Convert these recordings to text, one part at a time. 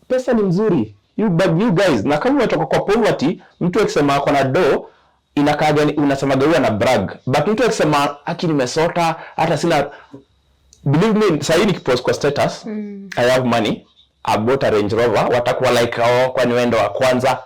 pesa ni mzuri. You guys, na kama umetoka kwa poverty, mtu akisema ako na do inakaa gani, unasema gawa na brag. But mtu akisema haki nimesota, hata sina, believe me, sasa hivi nikipost kwa status, I have money, I bought a Range Rover, watakuwa like kwani wewe ndo wa kwanza.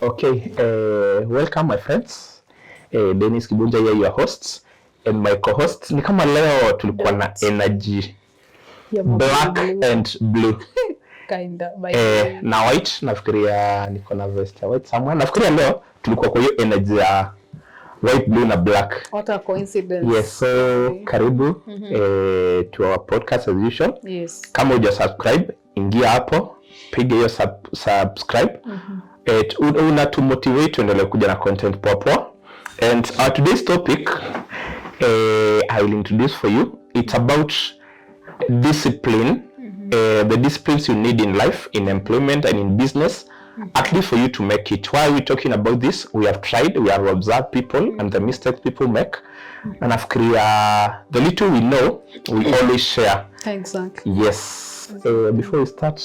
Okay, welcome my friends. Dennis Kibunja here, your host, and my co-host. Ni kama leo tulikuwa na energy black and blue. Kinda na white, nafikiria niko na vest ya white somewhere. Nafikiria leo tulikuwa kwa hiyo energy ya white, blue na black. What a coincidence. Yes, so karibu to our podcast as usual. Yes. Kama huja subscribe, ingia hapo, piga hiyo subscribe. Una to motivate tuendelee kuja na content poa. And today's topic I will introduce for you. It's about discipline, the disciplines you need in life, in employment and in business, at least for you to make it. Why are we talking about this? We have tried, we have observed people and the mistakes people make. And after the little we know, we always share. Exactly. Yes. Before we start,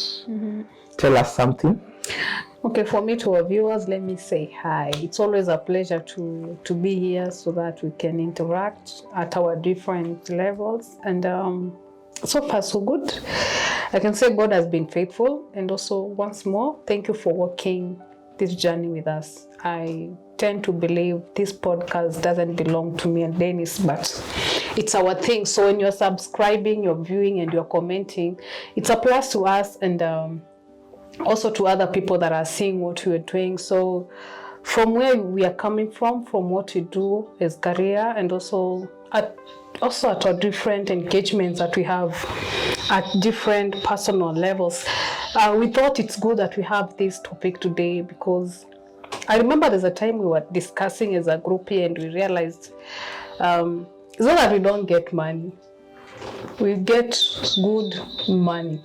tell us something. Okay, for me, to our viewers, let me say hi. It's always a pleasure to be here so that we can interact at our different levels. And so far, so good. I can say God has been faithful. And also, once more, thank you for walking this journey with us. I tend to believe this podcast doesn't belong to me and Dennis, but it's our thing. So when you're subscribing, you're viewing, and you're commenting, it's a plus to us and also to other people that are seeing what we're doing. So from where we are coming from what we do as career, and also at our different engagements that we have at different personal levels, we thought it's good that we have this topic today, because I remember there's a time we were discussing as a group here and we realized it's not that we don't get money. We get good money.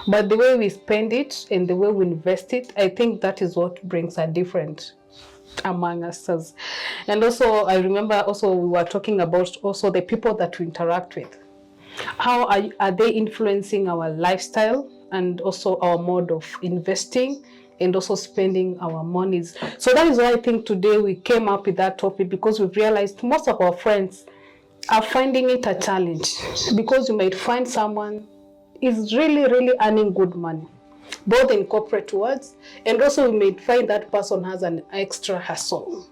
But the way we spend it and the way we invest it, I think that is what brings a difference among us. And also, I remember also we were talking about also the people that we interact with. How are they influencing our lifestyle and also our mode of investing and also spending our monies. So that is why I think today we came up with that topic, because we've realized most of our friends are finding it a challenge, because you might find someone is really earning good money, both in corporate worlds, and also we may find that person has an extra hustle,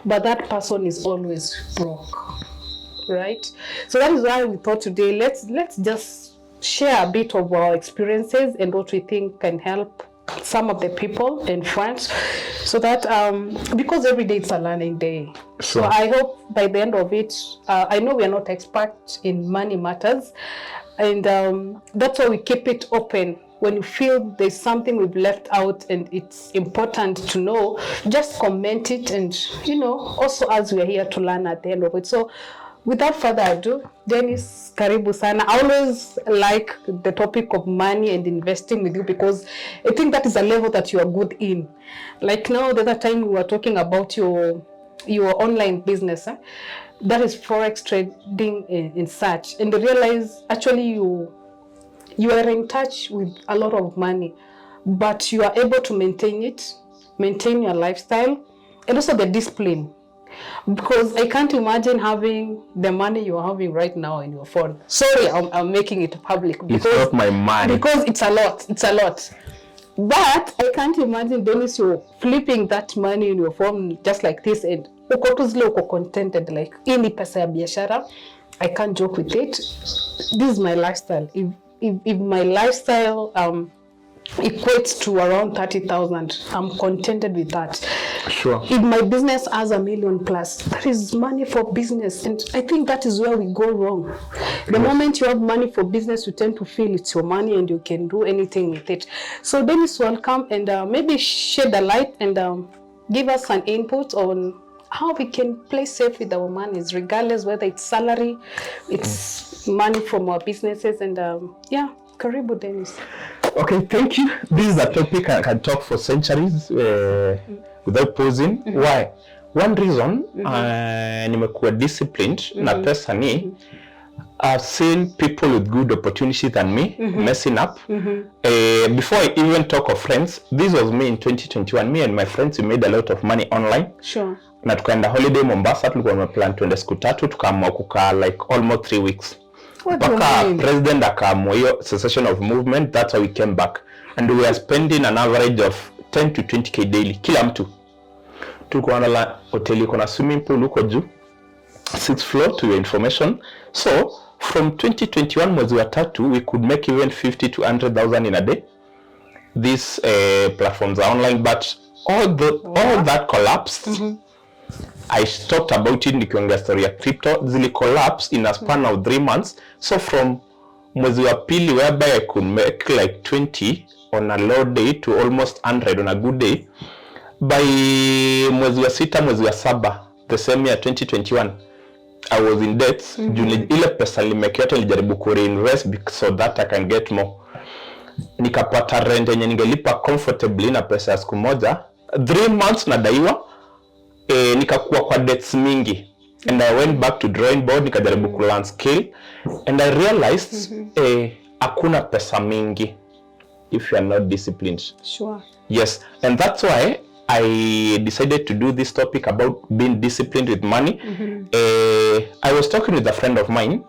but that person is always broke, right? So that is why we thought today let's just share a bit of our experiences and what we think can help some of the people and friends, so that because every day it's a learning day. Sure. So I hope by the end of it, I know we are not experts in money matters, and that's why we keep it open. When you feel there's something we've left out and it's important to know, just comment it, and also as we are here to learn at the end of it. So without further ado, Dennis, karibu sana. I always like the topic of money and investing with you, because I think that is a level that you are good in. Like now, the other time we were talking about your online business, that is forex trading in such, and I realize actually you are in touch with a lot of money, but you are able to maintain your lifestyle, and also the discipline. Because I can't imagine having the money you are having right now in your phone. Sorry, I'm making it public. Because it's not my money. Because it's a lot. But I can't imagine, Dennis, you're flipping that money in your phone just like this, and uko contented, like, ini pesa ya biashara, I can't joke with it. This is my lifestyle. If my lifestyle equates to around 30,000, I'm contented with that. Sure. If my business has $1 million plus, that is money for business, and I think that is where we go wrong. The moment you have money for business, you tend to feel it's your money and you can do anything with it. So Dennis, welcome, and maybe shed the light and give us an input on how we can play safe with our monies, regardless whether it's salary, it's money from our businesses, and yeah, karibu Dennis. Okay, thank you. This is a topic I can talk for centuries without pausing. Why? One reason nimekuwa disciplined na pesa ni I've seen people with good opportunity than me messing up. Before I even talk of friends, this was me in 2021. Me and my friends, we made a lot of money online. Sure. Na tukaenda holiday Mombasa, tulikuwa tumeplan tuende siku 3, tukaamua kukaa like almost 3 weeks. Mpaka president akaamua hiyo cessation of movement, that's how we came back. And we are spending an average of 10 to 20k daily, kila mtu. Tulikuwa na hoteli iko na swimming pool huko juu, 6th floor to your information. So from 2021 mwezi wa 3, we could make even 50 to 100,000 in a day. These platforms are online, but all that collapsed. I talked about it nikiongea story ya crypto, zili collapse in a span of 3 months. So from mwezi wa pili, whereby I could make like 20 on a low day to almost 100 on a good day, by mwezi wa 6, mwezi wa 7, the same year 2021, I was in debt. Ile pesa nilimeke yote nilijaribu ku reinvest so that I can get more. Nikapata rent yenye ningelipa comfortably na pesa ya siku moja. 3 months nadaiwa, nikakuwa kwa debts mingi. And I went back to drawing board, nikajaribu ku learn skill, and I realized hakuna pesa mingi if you are not disciplined. Sure. Yes, and that's why I decided to do this topic about being disciplined with money. I was talking with a friend of mine,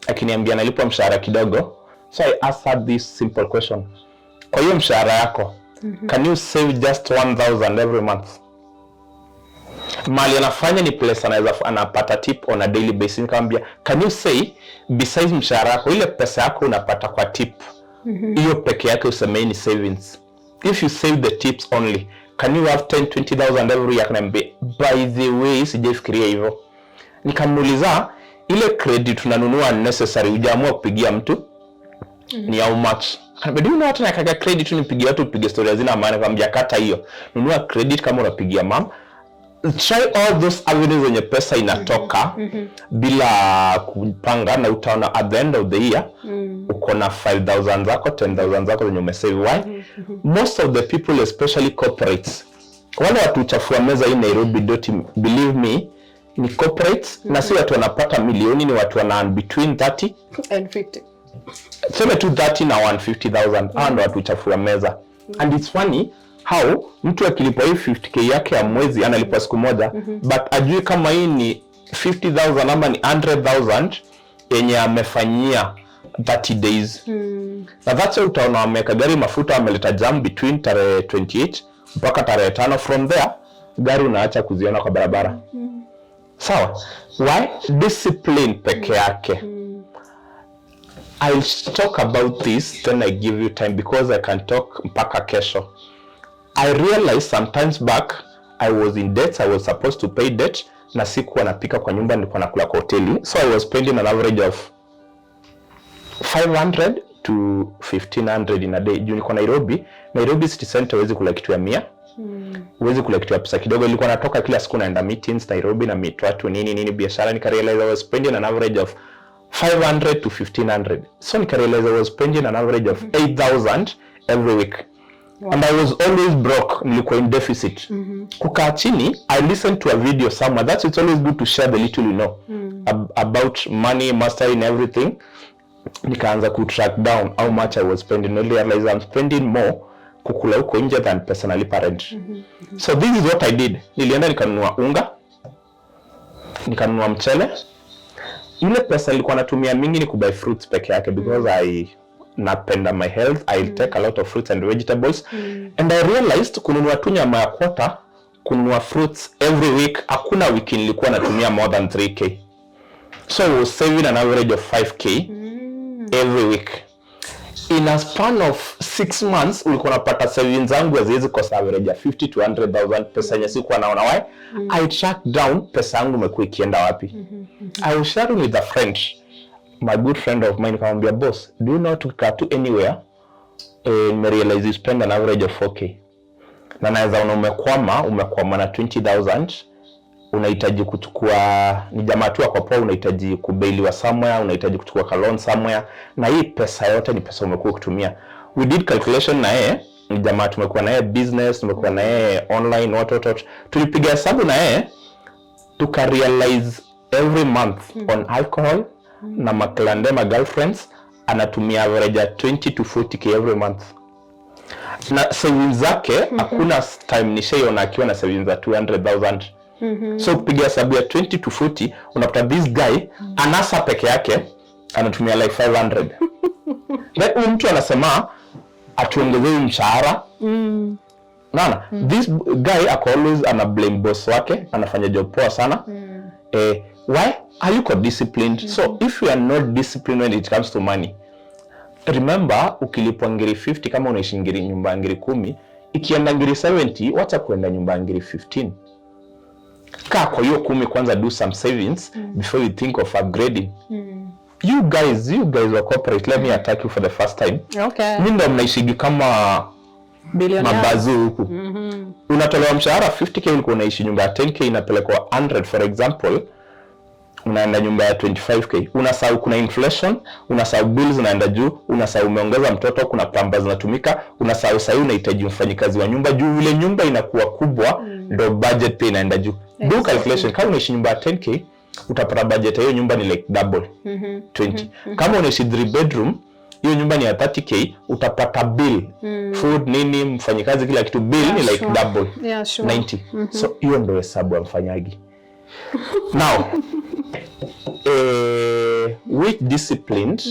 akiniambia nalipwa mshahara kidogo. So I asked her this simple question. Kwa hiyo mshahara yako, can you save just 1,000 every month? Mali anafanya ni place anapata tip on a daily basis. Nikamwambia, can you say besides mshahara yako, ile pesa yako unapata kwa tip, hiyo peke yake usemei ni savings. If you save the tips only, can you have 10-20,000 every year? Akaniambia, by the way, sijafikiria hivyo. Nikamuuliza, ile credit tunanunua unnecessary, hujaamua kupigia mtu, ni how much? Akaniambia, do you know hata nakaga credit nipigie watu, upige story hazina maana. Nikamwambia, kata hiyo. Nunua credit kama unapigia mom. Try all those avenues zenye pesa inatoka bila kupanga, na utaona at the end of the year uko na 5,000 zako, 10,000 zako zenye umesave. Why? Most of the people, especially corporates, wale watu uchafua meza hii Nairobi, don't believe me, ni corporates. Na si watu wanapata milioni, ni watu wana between 30 and 50. Sema tu 30 na 150,000. Hao ndio watu uchafua meza. And it's funny how mtu akilipa hii 50k yake ya mwezi analipa siku moja, but ajui kama hii ni 50,000 ama ni 100,000 yenye amefanyia 30 days. Na that's why utaona ameweka gari mafuta, ameleta jam between tarehe 28 mpaka tarehe 5. From there gari unaacha kuziona kwa barabara. Sawa? Why? Discipline peke yake. I'll talk about this, then I give you time because I can talk mpaka kesho. I realized sometimes back I was in debt. I was supposed to pay debt, na sikuwa napika kwa nyumba, nilikuwa nakula kwa hoteli. So I was spending an average of 500 to 1,500 in a day. Juu niko Nairobi city center, huwezi kula kitu ya 100. Huwezi kula kitu ya pesa kidogo. Nilikuwa natoka kila siku naenda meetings Nairobi na meet watu nini biashara. Nika realize I was spending an average of 500 to 1,500. So nika realize I was spending an average of 8,000 every week. Wow. And I was always broke, nilikuwa in deficit. Kukaa chini, I listened to a video somewhere. That's it's always good to share the little you know about money, mastering everything. Nikaanza ku track down how much I was spending. I realized I'm spending more kukula huko nje than pesa nalipa rent. So this is what I did. Nilienda nikanunua unga, nikanunua mchele. Ile pesa nilikuwa natumia mingi ni kubuy fruits peke yake because I napenda my health. I take a lot of fruits and vegetables. And I realized kununua tu nyama ya quarter, kununua fruits every week, hakuna wiki nilikuwa natumia more than 3k. So I was saving an average of 5k every week. In a span of 6 months, ulikuwa napata savings zangu haziwezi kosa average ya 50 to 100,000 pesa yenye sikuwa naona. Why? I tracked down pesa yangu imekuwa ikienda wapi. I was sharing with a friend, my good friend of mine, nikamwambia, boss, do you know to cut to anywhere? Me realize you spend an average of 4k. Na naweza umekwama na 20,000 unahitaji kuchukua, ni jamaa tu kwa poa, unahitaji kubailiwa somewhere, unahitaji kuchukua ka loan somewhere, na hii pesa yote ni pesa umekuwa kutumia. We did calculation na yeye, ni jamaa tumekuwa na yeye business, tumekuwa na yeye online, what. Tulipiga hesabu na yeye, tuka realize every month on alcohol na maklandema girlfriends anatumia average ya 20 to 40k every month. Na savings zake hakuna time nishaiona akiwa na savings za 200,000. So kupiga hesabu ya 20 to 40 unapata this guy anasa peke yake anatumia like 500. Then mtu anasema atuongezee mshahara. Nana, this guy ako always ana blame boss wake, anafanya job poa sana. Why are you disciplined? So if you are not disciplined when it comes to money, remember ukilipwa ngiri 50 kama unaishi ngiri nyumba ngiri 10, ikienda ngiri 70 wacha kuenda nyumba ngiri 15. Kaa kwa hiyo 10 kwanza, do some savings before you think of upgrading. You guys are corporate, let me attack you for the first time. Okay. Mimi ndo mnaishigi kama mabazu huku. Unatolewa mshahara 50k, ulikuwa unaishi nyumba ya 10k, inapelekwa 100 for example, unaenda nyumba ya 25k. Unasahau kuna inflation, unasahau bills zinaenda juu, unasahau umeongeza mtoto, kuna pamba zinatumika, unasahau sasa unahitaji mfanyikazi wa nyumba juu vile nyumba inakuwa kubwa, ndo budget pia inaenda juu. Do calculation, kama unaishi nyumba ya 10k, utapata budget hiyo nyumba ni like double 20. Kama unaishi 3 bedroom, hiyo nyumba ni ya 30k, utapata bill, food nini, mfanyikazi, kila kitu, bill ni like double 90. So hiyo ndio hesabu ya mfanyagi. Now, which disciplined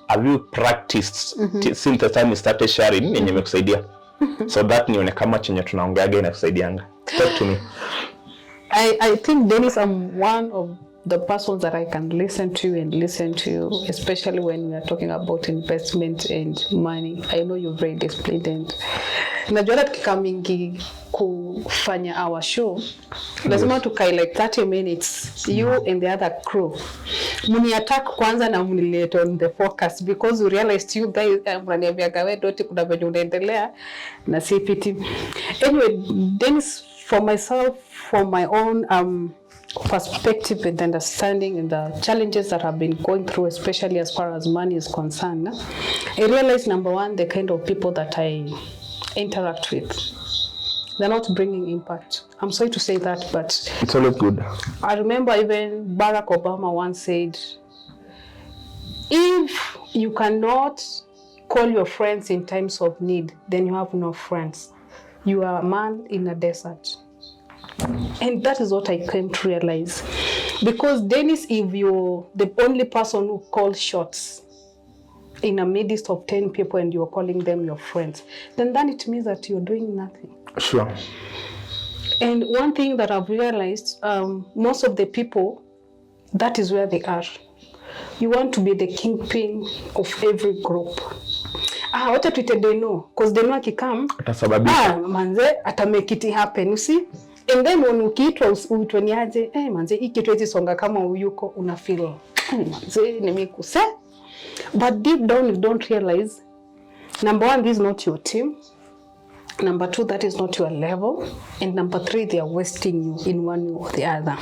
have you practiced since the time you started sharing yenye imekusaidia? So that nione kama chenye tunaongeaga inakusaidianga. Talk to me. I think Dennis, I'm one of the persons that I can listen to, especially when we are talking about investment and money. I know you're very disciplined, and najua tukimingi kufanya our show, lazima tukai like 30 minutes, you and the other crew. Muni attack kwanza na munilete on the focus, because you realized you guys mnaniambia gawe doti kuna venye unaendelea na CPT. Anyway, Dennis, for myself, for my own perspective and understanding and the challenges that I've been going through, especially as far as money is concerned, I realized, number one, the kind of people that I interact with, they're not bringing impact. I'm sorry to say that, but it's always good. I remember even Barack Obama once said, if you cannot call your friends in times of need, then you have no friends. You are a man in a desert. And that is what I came to realize. Because Dennis, if you're the only person who calls shots in a midst of 10 people and you're calling them your friends, then it means that you're doing nothing. Sure. And one thing that I've realized, most of the people, that is where they are. You want to be the kingpin of every group. Wacha tuite Deno, because Deno akikam, manze, ata make it happen, you see? And then when ukiitwa uitwe ni aje, manze, hii kitu hizi songa kama uyuko, una feel, manze, nimekuse. But deep down you don't realize, number one, this is not your team. Number two, that is not your level. And number three, they are wasting you in one way or the other.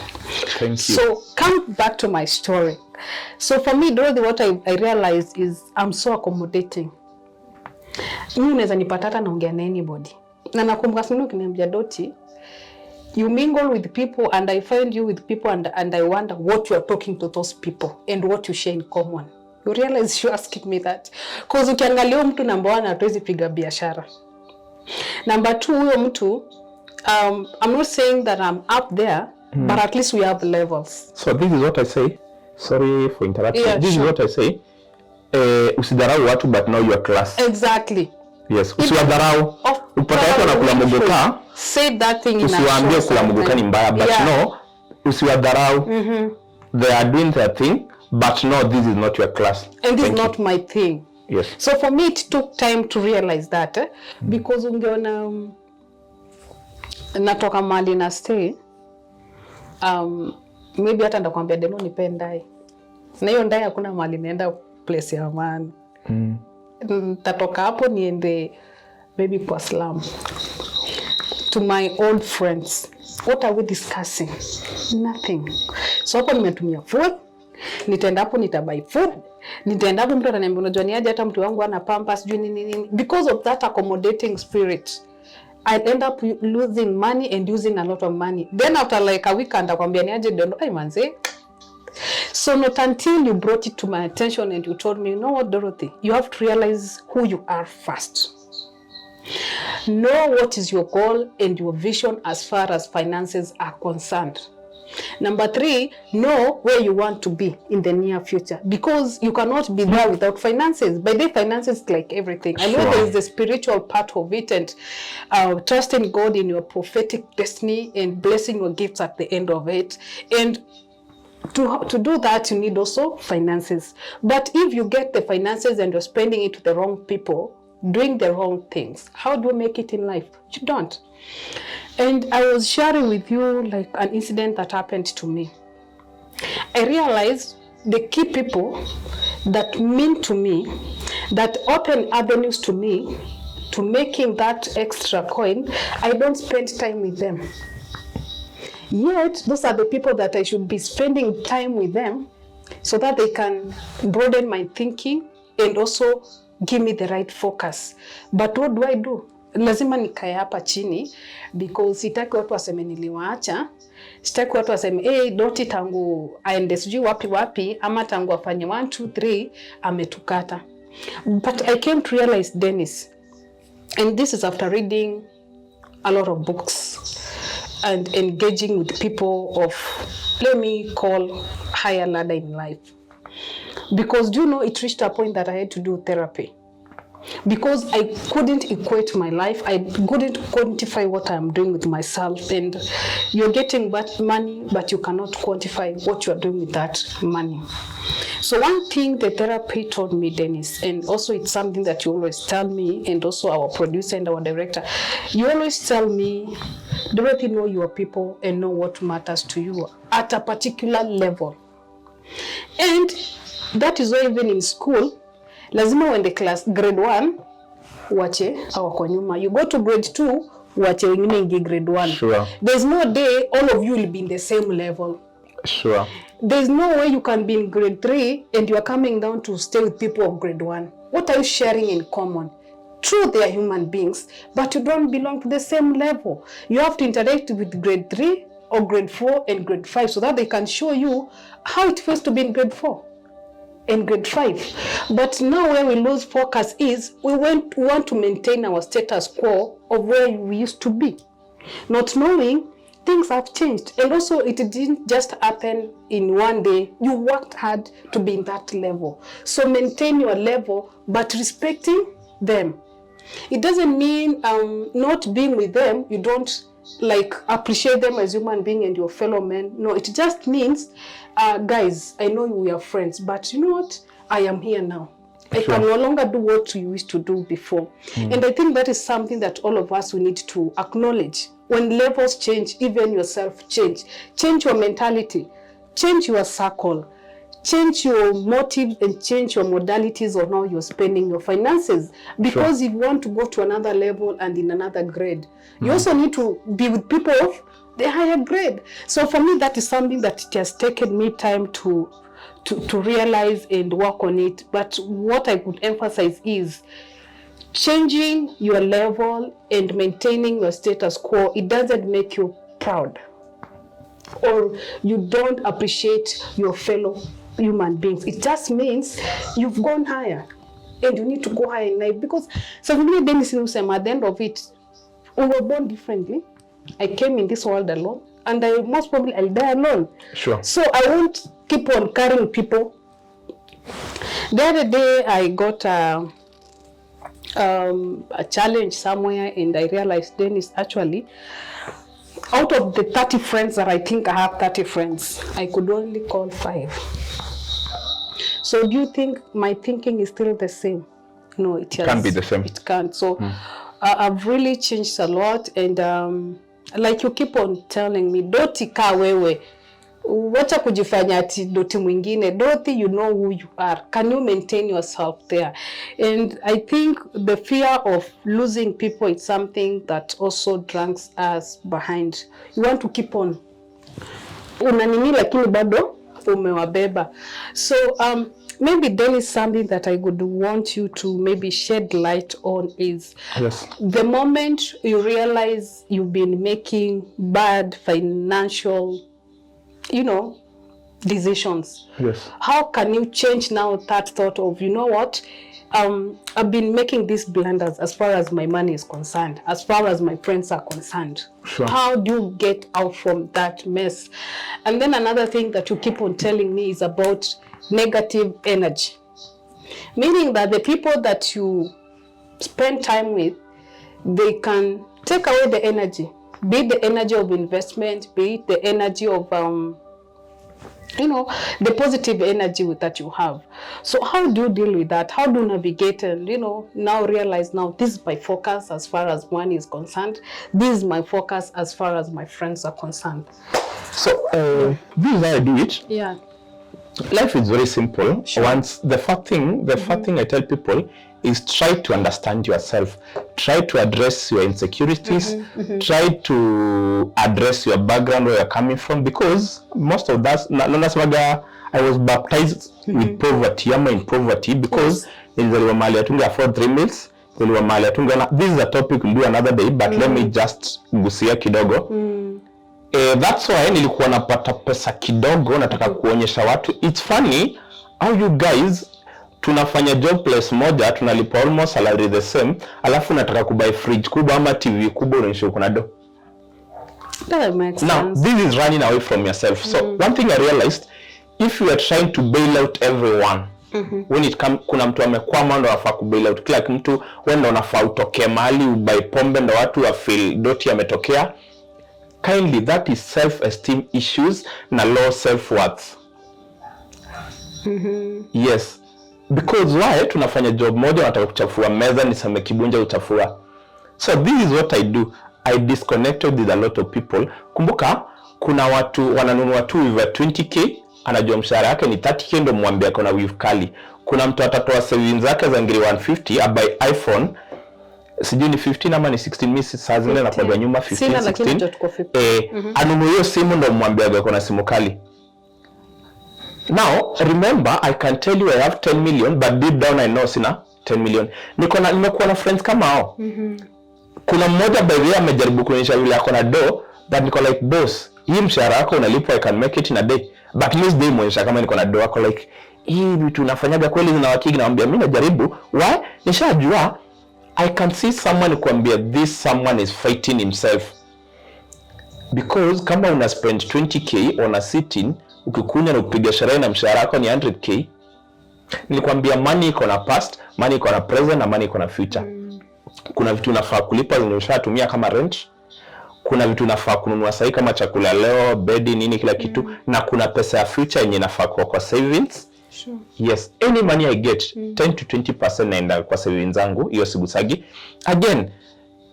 Thank you. So come back to my story. So for me, Dorothy, what I realized is I'm so accommodating. Mimi unaweza nipata hata naongea na anybody. Na nakumbuka siku ukiniambia Doti, you mingle with people and I find you with people and I wonder what you are talking to those people and what you share in common. You realize you asking me that. Because ukiangalia mtu number one hatuwezi piga biashara. Number two, huyo mtu, I'm not saying that I'm up there, but at least we have levels. So this is what I say. Sorry for interrupting. Yeah, this sure. is what I say. Usidharau watu but know your class. Exactly. Yes. Usiwadharau. Upata watu wanakula muguka. Say that thing in a show. Usiwaambie kula muguka ni mbaya, but no, usiwadharau. They are doing their thing, but no, this is not your class. And this is not my thing. Yes. So for me, it took time to realize that, because ungeona natoka mali na stay, maybe hata ndakwambia Deno nipe ndai. Na hiyo ndai hakuna mali naenda place ya maana. Tatoka hapo niende maybe kwa slum. To my old friends. What are we discussing? Nothing. So hapo nimetumia food, nitaenda hapo nitabuy food, nitaenda hapo mtu ananiambia unajua ni aje hata mtu wangu ana pampers sijui nini. Because of that accommodating spirit, I end up losing money and using a lot of money. Then after like a week ndakwambia ni aje ndio ai manze. So not until you brought it to my attention and you told me, you know what, Dorothy, you have to realize who you are first. Know what is your goal and your vision as far as finances are concerned. Number 3, know where you want to be in the near future, because you cannot be there without finances. By the finances, like everything. I know there is the spiritual part of it, and trusting God in your prophetic destiny and blessing your gifts at the end of it. And to do that, you need also finances. But if you get the finances and you're spending it to the wrong people, doing the wrong things, how do you make it in life? You don't. And I was sharing with you like an incident that happened to me. I realized the key people that mean to me, that open avenues to me, to making that extra coin, I don't spend time with them. Yet, those are the people that I should be spending time with them so that they can broaden my thinking and also give me the right focus. But what do? Lazima nikae hapa chini because sitaki watu waseme niliwaacha. Sitaki watu waseme Doti tangu aende sijui wapi ama tangu afanye 1 2 3 ametukata. But I came to realize, Dennis, and this is after reading a lot of books and engaging with people of, let me call, higher ladder in life. Because do you know, it reached a point that I had to do therapy. Because I couldn't equate my life. I couldn't quantify what I'm doing with myself. And you're getting that money, but you cannot quantify what you're doing with that money. So one thing the therapy told me, Dennis, and also it's something that you always tell me, and also our producer and our director, you always tell me, Dorothy, know your people and know what matters to you at a particular level. And that is why even in school, lazima when the class grade 1 uache hawako nyuma. You go to grade 2 uache wengine ingi grade 1. Sure. There's no day all of you will be in the same level. Sure. There's no way you can be in grade 3 and you are coming down to stay with people of grade 1. What are you sharing in common? True, they are human beings, but you don't belong to the same level. You have to interact with grade 3 or grade 4 and grade 5 so that they can show you how it feels to be in grade 4. In grade 5. But now where we lose focus is we want to maintain our status quo of where we used to be, not knowing things have changed. And also it didn't just happen in one day. You worked hard to be in that level. So maintain your level, but respecting them. It doesn't mean not being with them, you don't like appreciate them as human being and your fellow men. No, it just means, guys, I know we are friends, but you know what? I am here now. I can no longer do what you used to do before. And I think that is something that all of us we need to acknowledge. When levels change, even yourself change. Change your mentality, change your circle, change your motive, and change your modalities on how you're spending your finances. Because if you want to go to another level and in another grade, you also need to be with people of the higher grade. So for me, that is something that it has taken me time to realize and work on it. But what I could emphasize is changing your level and maintaining your status quo. It doesn't make you proud, or you don't appreciate your fellow human beings. It just means you've gone higher and you need to go higher in life. Because so at the end of it, we were born differently. I came in this world alone, and most probably I'll die alone. Sure. So I won't keep on carrying people. The other day I got a challenge somewhere, and I realized Dennis, actually, out of the 30 friends that I think I have 30 friends, I could only call 5. So do you think my thinking is still the same? No, it can't be the same. It can't. So I've really changed a lot, and like you keep on telling me, Doti ka wewe, wacha kujifanya ati doti mwingine. Doti, you know who you are. Can you maintain yourself there? And I think the fear of losing people is something that also drags us behind. You want to keep on. Unanini lakini bado umewabeba. So maybe there is something that I would want you to maybe shed light on is the moment you realize you've been making bad financial, you know, decisions. Yes. How can you change now that thought of, you know what, I've been making these blunders as far as my money is concerned, as far as my friends are concerned. Sure. How do you get out from that mess? And then another thing that you keep on telling me is about negative energy. Meaning that the people that you spend time with, they can take away the energy. Be it the energy of investment, be it the energy of you know, the positive energy that you have. So how do you deal with that? How do you navigate and, you know, now realize now this is my focus as far as money is concerned. This is my focus as far as my friends are concerned. So this is how I do it. Yeah. Life is very simple. Sure. Once the first thing I tell people is try to understand yourself. Try to address your insecurities. Try to address your background, where you're coming from, because most of that, I was baptized with poverty. I'm in poverty because nilizaliwa mahali hatunge afford 3 meals. Nilizaliwa mahali hatunge. This is a topic we'll do another day, but let me just gusia kidogo. That's why nilikuwa napata pesa kidogo, nataka kuonyesha watu. It's funny how you guys tunafanya job place moja, tunalipa almost salary the same, alafu nataka kubuy fridge kubwa ama TV kubwa, unanisha uko na do. That makes Now, sense. this is running away from yourself. So one thing I realized, if you are trying to bail out everyone, when it comes, kuna mtu amekwama ndo unafaa kubail out kila mtu, wewe ndo unafaa utoke mahali ubuy pombe ndo watu wa feel doti ametokea. Kindly, that is self-esteem issues na low self-worth. Yes. Because why? Tunafanya job moja, nataka kuchafua meza, niseme kibunja uchafua. So this is what I do. I disconnected with a lot of people. Kumbuka, kuna watu wananunua tu with 20k, anajua mshahara yake ni 30k, ndo mwambia kuna with kali. Kuna mtu atatoa savings zake za ngiri 150, abuy iPhone, sijui ni 15 ama ni 16, mimi saa zingine nakwambia nyuma 15, 16. Anunue hiyo simu ndo mwambia kuna simu kali. Now, remember, I can tell you I have 10 million, but deep down I know sina 10 million. Nimekuwa na friends kama hao. Kuna mmoja by the way amejaribu kuonyesha vile ako na do, that niko like, boss, hii mshahara wako unalipwa, I can make it in a day. But next day muonyesha kama niko na do, ako like, hii vitu unafanyaga kweli zinawakigi, naambia mimi najaribu. Why? Nishajua I can see someone kuambia this someone is fighting himself. Because kama una spend 20k on a sitting, ukikunya na kupiga sherehe na mshahara wako ni 100k, nilikwambia money iko na past, money iko na present na money iko na future. Kuna vitu unafaa kulipa zenye ushatumia kama rent. Kuna vitu unafaa kununua sahi kama chakula leo, bedi, nini kila kitu, na kuna pesa ya future yenye inafaa kwa savings. Sure. Yes, any money I get, 10 to 20% naenda kwa savings zangu, hiyo sigusagi. Again,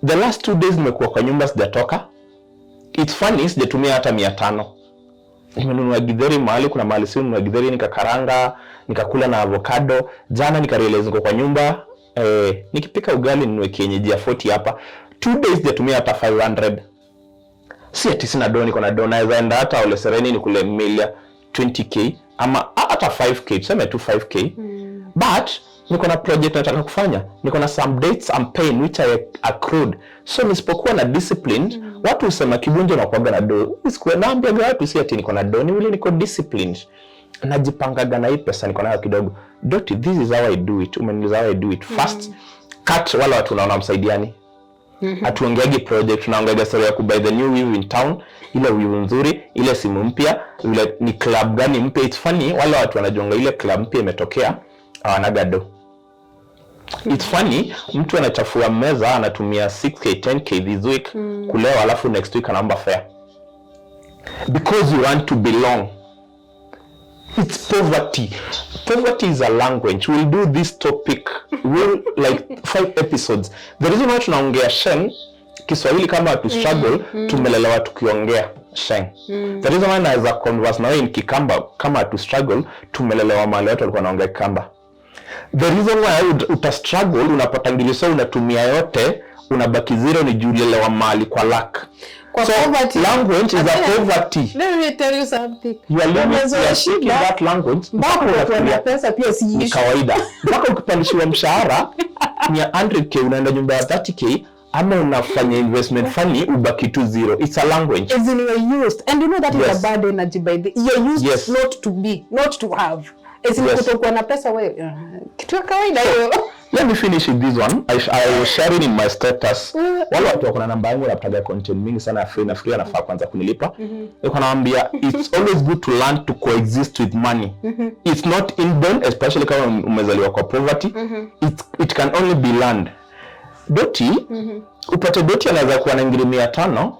the last 2 days nimekuwa kwa nyumba sijatoka. It's funny, sijatumia hata 500. Nimenunua githeri mahali, kuna mahali si nimenunua githeri nikakaranga, nikakula na avocado. Jana nikarealize niko kwa nyumba, nikipika ugali ninunue kienyeji ya 40 hapa. 2 days sijatumia hata 500. Si ati sina do, niko na do, naweza enda hata Ole Sereni nikule meal 20k ama hata 5k, tuseme tu 5k. But niko na project nataka kufanya, niko na some dates I'm paying which I accrued. So nisipokuwa na disciplined, watu usema kibunjo na kuaga na do. Nisikuwe naambia watu si ati niko na do, ni vile niko disciplined. Najipangaga na hii pesa niko nayo kidogo. Doti, this is how I do it. Umeniuliza how I do it. First, cut wala watu unaona msaidiani. Hatuongeagi project, tunaongeaga story ya kubuy the new weave in town, ile weave nzuri, ile simu mpya, ile ni club gani mpya. It's funny, wala watu wanajonga ile club mpya imetokea, hawanaga do. It's funny, mtu anachafua meza anatumia 6k 10k this week kulewa, alafu next week anaomba fare because you want to belong. It's poverty. Poverty is a language. We'll do this topic, like 5 episodes. The reason why tunaongea Shen Kiswahili kama to struggle tumelelewa tukiongea sheng. The reason why naweza converse na wewe in Kikamba kama to struggle tumelelewa mahali watu walikuwa wanaongea Kikamba. The reason why uta struggle unapata English unatumia yote unabaki zero ni julelewa mahali kwa lack. So poverty. Language is a poverty. Let me tell you something. You are speaking that language. Mbako kwa pesa pia si ni kawaida. Mbako ukipandishiwa mshahara ni 100k unaenda nyumba ya 30k ama unafanya investment funny ubaki tu zero. It's a language. As in you're used. And you know that is a bad energy by the you're used not to be, not to have. As in kutokuwa na pesa wewe. Kitu ya kawaida hiyo. Let me finish with this one. I was sharing in my status. Wale watu wako na namba yangu napataga content mingi sana free na free anafaa kwanza kunilipa. Niko naambia it's always good to learn to coexist with money. It's not inborn, especially kama umezaliwa kwa poverty. It can only be learned. Doti, upate doti anaweza kuwa na ngiri 500,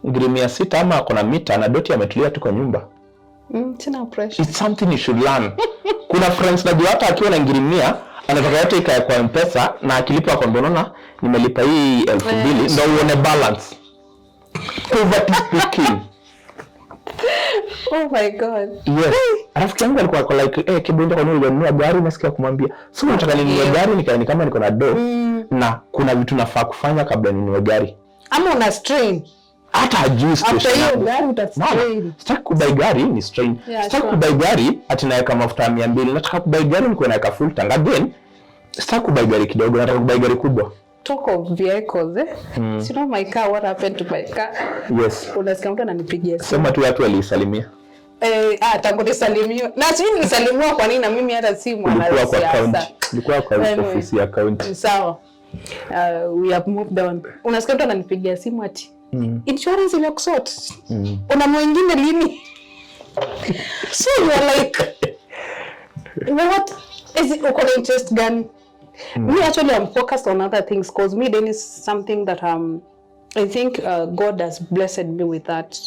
ngiri 600 ama kuna mita na doti ametulia tu kwa nyumba. Sina pressure. It's something you should learn. Kuna friends najua hata akiwa na ngiri 100 anataka yote ikaya kwa M-Pesa na akilipa kwa mbonona nimelipa hii 2000 ndio uone balance. Poverty speaking. Oh my God. Yes. Rafiki yangu alikuwa kwa like kibunda kwa nini ununua gari nasikia kumwambia sio nataka ninunue gari nikaani kama niko na do na kuna vitu nafaa kufanya kabla ninunue gari. Ama una strain. Hata hajui station. After hiyo gari utastrain. Sitaki kubai gari ni strain. Sitaki kubai gari ati naweka mafuta 200. Nataka kubai gari niko naweka full tank again. Sitaki kubai gari kidogo nataka kubai gari kubwa. Talk of vehicles you know my car, what happened to my car? Yes. Unasikia mtu ananipigia simu. Sema tu watu walisalimia. Tangu nisalimio. Na sisi nisalimwa kwa nini na mimi hata si mwanasiasa. Nilikuwa kwa ofisi ya county. Sawa. We have moved on. Unasikia mtu ananipigia simu ati insurance imekusort. Una mwingine lini? So you are like what is it uko interest gani? Me actually I'm focused on other things because me then is something that I think God has blessed me with that.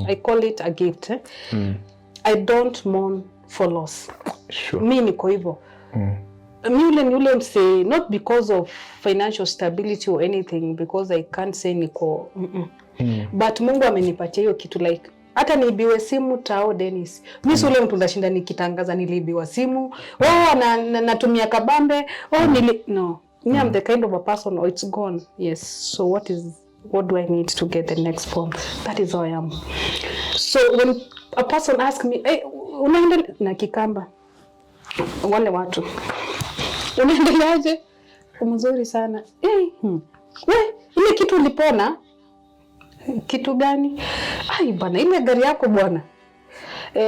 I call it a gift. I don't mourn for loss. Sure. Me niko hivyo. Me ule say not because of financial stability or anything because I can't say niko but Mungu amenipatia hiyo kitu like hata niibiwe simu tao Dennis. Mimi si ule mtu ndashinda nikitangaza niliibiwa simu. Natumia kabambe. No. Me I'm the kind of a person it's gone. Yes. So what do I need to get the next form? That is how I am. So when a person asks me, "Hey, unaendelea na Kikamba?" Wale watu. Unaendeleaje? Mzuri sana. Ile kitu ulipona? Kitu gani? Ai bana, ile gari yako bwana.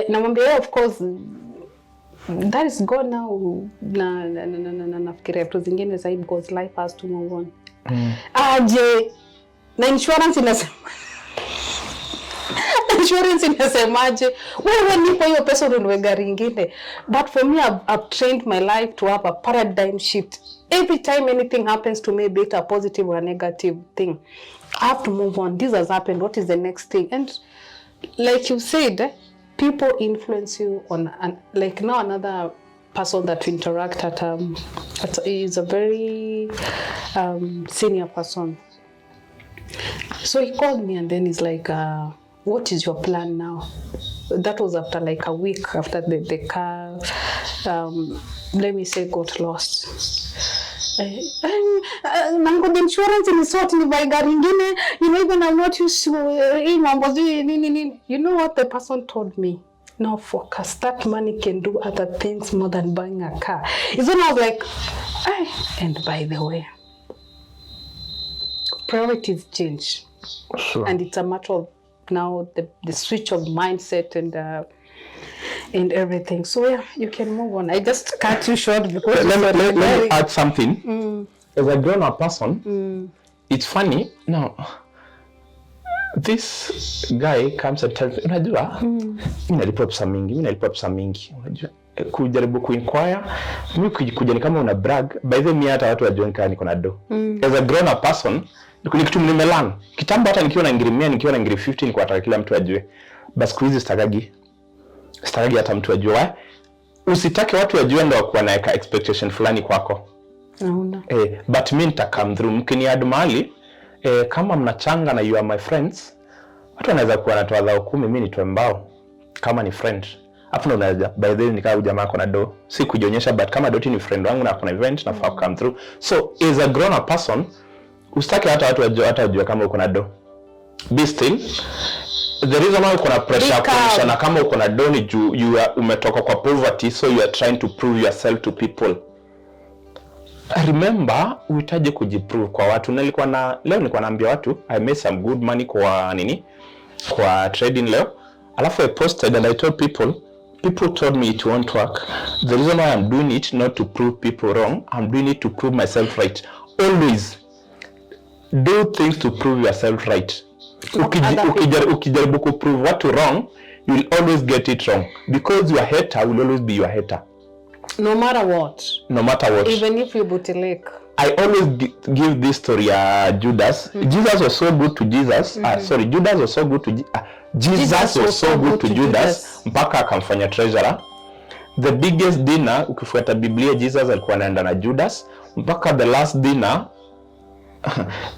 Namwambia of course that is gone now. Nafikiria vitu zingine zaidi because life has to move on. Aje na insurance inasema. Insurance inasemaje? Wewe nipo hiyo pesa ununue gari nyingine. But for me I've trained my life to have a paradigm shift. Every time anything happens to me, be it a positive or a negative thing, I have to move on. This has happened. What is the next thing? And like you said, people influence you on, like now another person that we interact at is a very senior person. So he called me and then he's like, what is your plan now? That was after like a week after the car, let me say, got lost. Nango the insurance in sort ni buy gari ingine, you know, even I'm not used to you know what the person told me? No, focus. That money can do other things more than buying a car. It's when I was like, and by the way, priorities change. Sure. And it's a matter of now the switch of mindset and everything. So yeah, you can move on. I just cut you short because let me add something. As a grown-up person, it's funny now. This guy comes and tells me, unajua, mimi nalipa pesa mingi, unajua, kujaribu kuinquire, mimi kuja ni kama una brag, by the way mimi hata watu wajue nika niko na do. As a grown-up person, ni kitu nimelan. Kitambo hata nikiwa na ngiri 100, nikiwa na ngiri 50 niko nataka kila mtu ajue. Basi siku hizi sitagagi hata mtu ajue. Usitake watu wajue ndio kuwa na expectation fulani kwako. Naona. But mimi nita come through. Mkiniad mahali kama mnachanga na you are my friends, watu wanaweza kuwa natoa dhao 10, mimi nitoe mbao kama ni friend. Hapo ndo unaweza by the way nikaa jamaa ako na do. Si kujionyesha but kama Doti ni friend wangu na kuna event na faa come through. So as a grown up person, usitaki hata watu wajue kama uko na do. Be still. The reason why uko na pressure kuonyesha na kama uko na do ni juu umetoka kwa poverty, so you are trying to prove yourself to people. Remember, uhitaji kujiprove kwa watu. Leo nilikuwa naambia watu I made some good money kwa trading leo. Alafu I posted and I told people told me it won't work. The reason why I'm doing it not to prove people wrong, I'm doing it to prove myself right. Always do things to prove yourself right. Ukijaribu kuprove watu wrong, you will always get it wrong because your hater will always be your hater. No matter what. Even if you bootleg. I always give this story Judas. Jesus was so good to Jesus. Judas was so good to Jesus was so good to Judas mpaka akamfanya treasurer. The biggest dinner ukifuata Biblia, Jesus alikuwa anaenda na Judas mpaka the last dinner.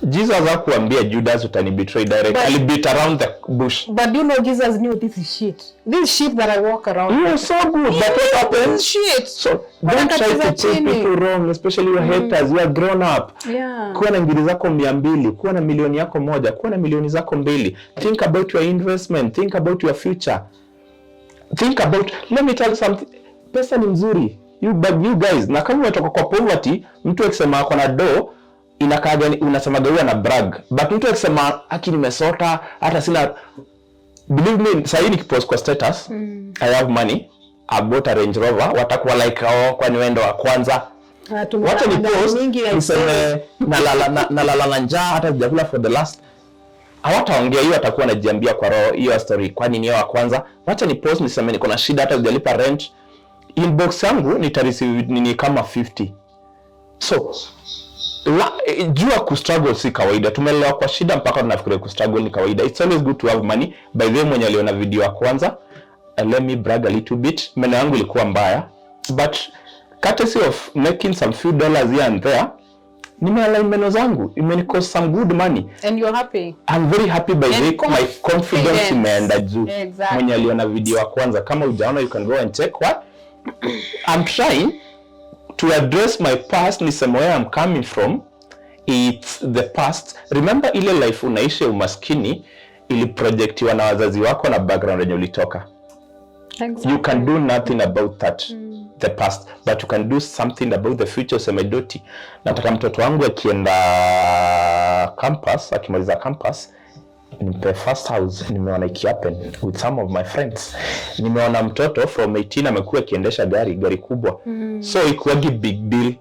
Jesus hakuambia Judas utani betray direct. Ali beat around the bush. But you know Jesus knew this is shit. This shit that I walk around. You are so good. But what happens? Shit. So don't try to prove people wrong, especially your haters. You are grown up. Yeah. Kuwa na ngiri zako 200, kuwa na milioni yako 1, kuwa na milioni zako 2. Think about your investment. Think about your future. Let me tell you something. Pesa ni mzuri. You guys, na kama umetoka kwa poverty, mtu akisema ako na do, inakaga unasema gawa na brag. But mtu akisema haki nimesota, hata sina, believe me, sasa nikipost kwa status, I have money, I bought a Range Rover, watakuwa like kwa ni wendo wa kwanza. Wacha ni post, niseme nalala na njaa hata sijakula for the last. Hawataongea hiyo, atakuwa anajiambia kwa roho hiyo story kwani ni wa kwanza. Wacha ni post niseme niko na shida hata sijalipa rent. Inbox yangu nitareceive nini kama 50. So jua kustruggle si kawaida. Tumelewa kwa shida mpaka tunafikiria kustruggle ni kawaida. It's always good to have money. By the way, mwenye aliona video ya kwanza, let me brag a little bit. Meno yangu ilikuwa mbaya, but courtesy of making some few dollars here and there, nimealign meno zangu. Imenikost some good money. And you're happy? I'm very happy by the way. My confidence imeenda juu. Exactly. Mwenye aliona video ya kwanza, kama hujaona you can go and check what I'm trying to address my past. Nisema where I'm coming from. It's the past. Remember ile life unaishi umaskini iliprojectiwa na wazazi wako na background yenye ulitoka. Exactly. You can do nothing about that, the past, but you can do something about the future. Sema Doti, nataka mtoto wangu akienda campus, akimaliza campus, nimpe first house. Nimeona iki happen with some of my friends. Nimeona mtoto from 18 amekuwa akiendesha gari kubwa. So ikuwagi big deal.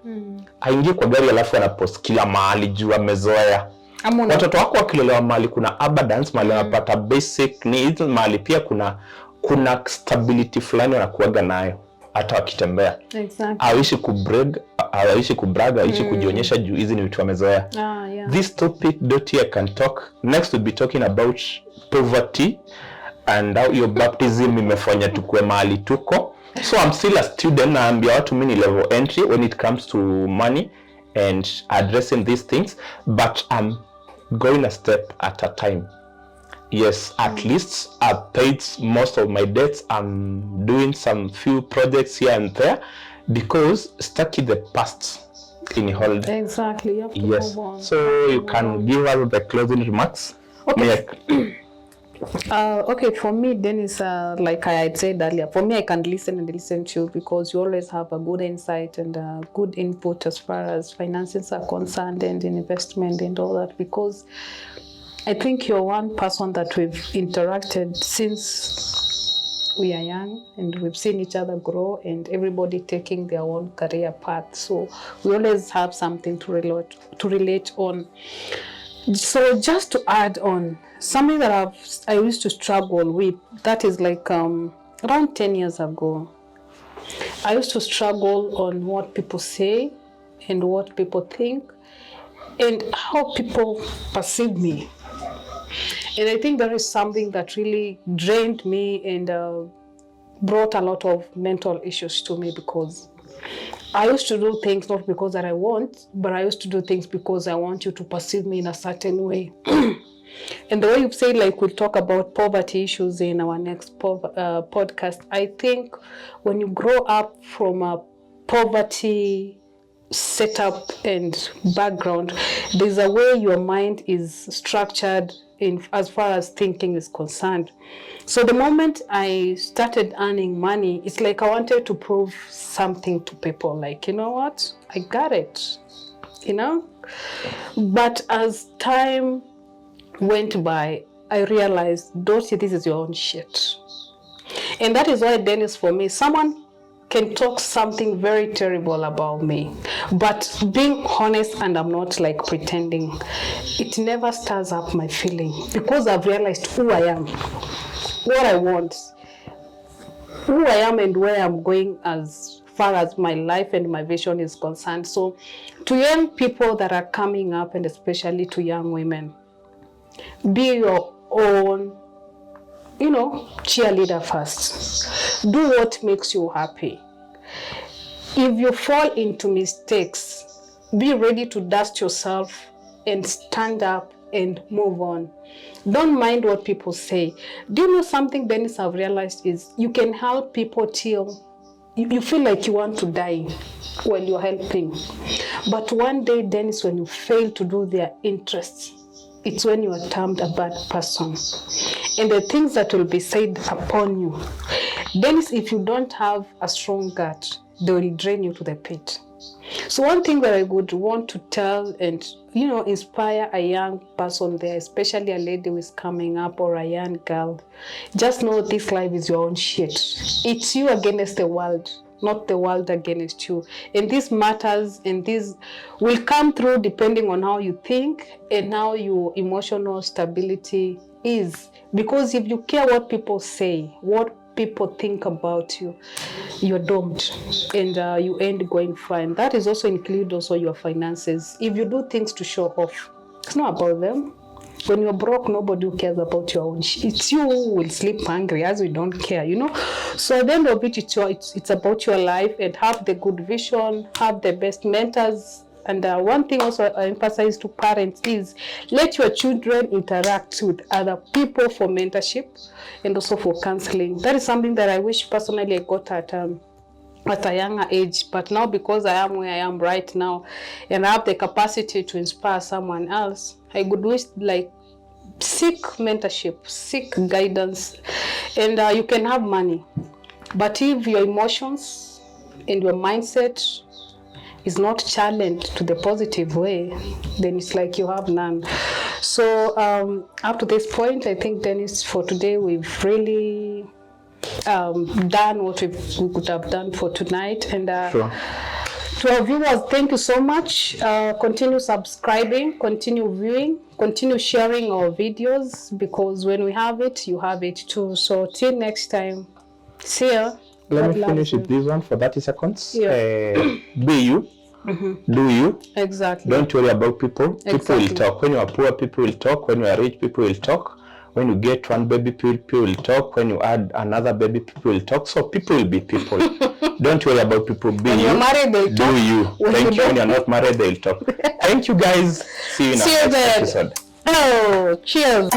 Haingi kwa gari alafu anapost kila mahali juu amezoea. Watoto wako wakilelewa mahali kuna abundance, mahali wanapata basic needs, mahali pia kuna stability fulani wanakuaga nayo hata wakitembea. Exactly. Hawaishi kubrag, hawaishi kujionyesha juu hizi ni vitu wamezoea. Yeah. This topic Doti I can talk. Next we'll be talking about poverty and how your baptism imefanya tukue mahali tuko. So I'm still a student, naambia watu mimi ni level entry when it comes to money and addressing these things, but I'm going a step at a time. Yes, at least I've paid most of my debts. I'm doing some few projects here and there because stuck in the past in hold. Exactly. You have to yes. move on. So you can give us the closing remarks. Okay. Okay, for me, Dennis, like I had said earlier, for me, I can listen to you because you always have a good insight and a good input as far as finances are concerned and investment and all that, because I think you're one person that we've interacted since we are young and we've seen each other grow and everybody taking their own career path. So we always have something to relate on. So just to add on, something that I used to struggle with, that is like around 10 years ago, I used to struggle on what people say and what people think and how people perceive me. And I think that is something that really drained me and brought a lot of mental issues to me, because I used to do things not because that I want, but I used to do things because I want you to perceive me in a certain way. And the way you've said, like, we'll talk about poverty issues in our next podcast. I think when you grow up from a poverty setup and background, there's a way your mind is structured in as far as thinking is concerned. So the moment I started earning money, it's like I wanted to prove something to people, like, you know what, I got it, you know. But as time went by, I realized, Dorothy, this is your own shit. And that is why, Dennis, for me, someone can talk something very terrible about me, but being honest, and I'm not like pretending, it never stirs up my feeling, because I've realized who I am, what I want, who I am, and where I'm going as far as my life and my vision is concerned. So to young people that are coming up, and especially to young women, be your own, you know, cheerleader first. Do what makes you happy. If you fall into mistakes, be ready to dust yourself and stand up and move on. Don't mind what people say. Do you know something, Dennis, I've realized is you can help people till you feel like you want to die when you're helping. But one day, Dennis, when you fail to do their interests, it's when you are termed a bad person. And the things that will be said upon you, Dennis, if you don't have a strong gut, they will drain you to the pit. So one thing that I would want to tell and, you know, inspire a young person there, especially a lady who is coming up or a young girl, just know this life is your own shit. It's you against the world, not the world against you. And this matters, and this will come through depending on how you think and how your emotional stability is. Because if you care what people say, what people think about you, you're doomed, and you end going fine. That is also include also your finances. If you do things to show off, it's not about them. When you're broke, nobody cares about your own it's you who will sleep hungry, as we don't care, you know. So at the end of it, it's about your life, and have the good vision, have the best mentors. And one thing also I emphasize to parents is let your children interact with other people for mentorship and also for counseling. That is something that I wish personally I got at a younger age. But now, because I am where I am right now and I have the capacity to inspire someone else, I would wish, like, seek mentorship, seek guidance, and you can have money. But if your emotions and your mindset is not challenged to the positive way, then it's like you have none. So up to this point, I think, Dennis, for today, we've really done what we could have done for tonight. And Sure. To our viewers, thank you so much. Continue subscribing, continue viewing, continue sharing our videos, because when we have it, you have it too. So till next time, see ya. Let me finish with this one for 30 seconds. Yeah. Be you. Do you. Exactly. Don't worry about people. People Exactly. will talk. When you are poor, people will talk. When you are rich, people will talk. When you get one baby, people will talk. When you add another baby, people will talk. So people will be people. Don't worry about people. Be When you. you're married, they'll talk. Do you. Thank you. When you're don't- not married, they'll talk. Thank you, guys. See you in our See you next then. episode. Oh, cheers.